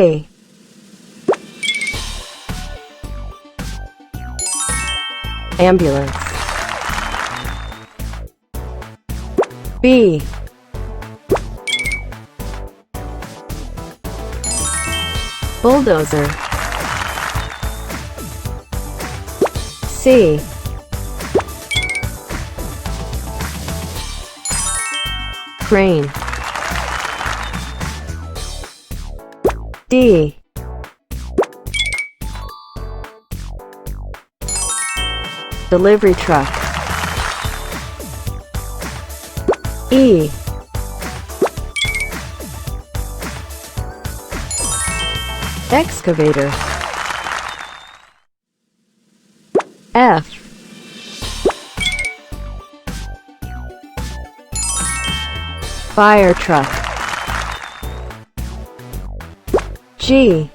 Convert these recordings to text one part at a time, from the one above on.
A. Ambulance. B. Bulldozer. C. Crane. D. Delivery truck. E. Excavator. F. Fire truck. G.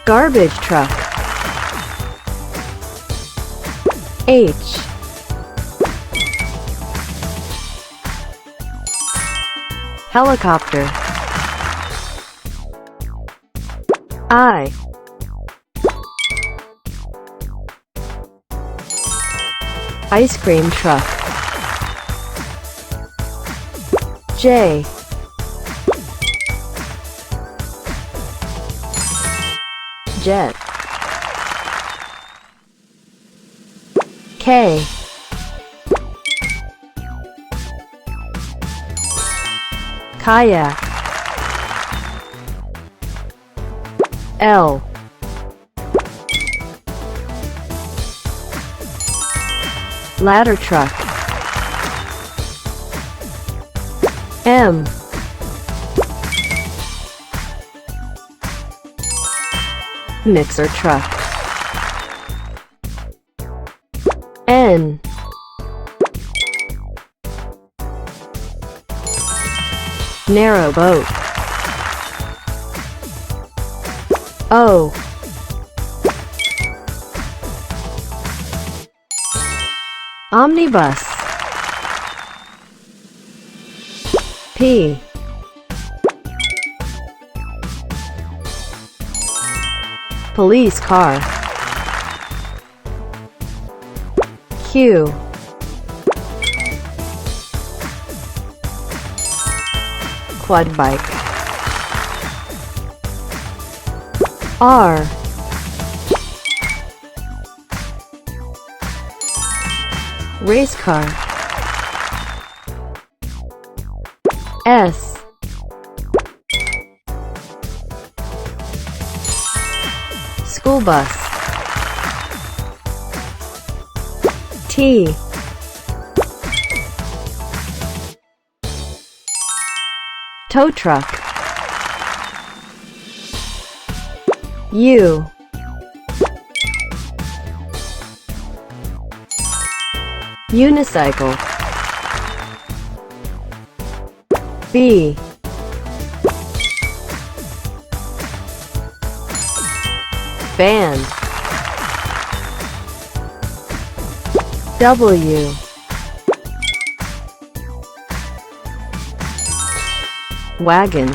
Garbage truck. H. Helicopter. I. Ice cream truck. J. Jet. K. Kayak. L. Ladder truck. M. Mixer truck. N. Narrow boat. O. Omnibus. P. Police car. Q. Quad bike. R. Race car. S. School bus. T. Tow truck. U. Unicycle. B. Band. W. Wagon.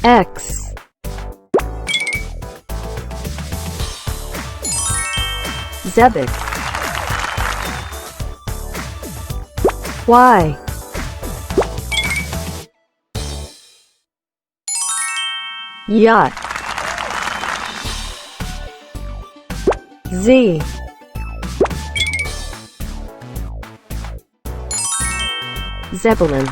X. Zebec. Y. Yacht. Z. Zeppelin.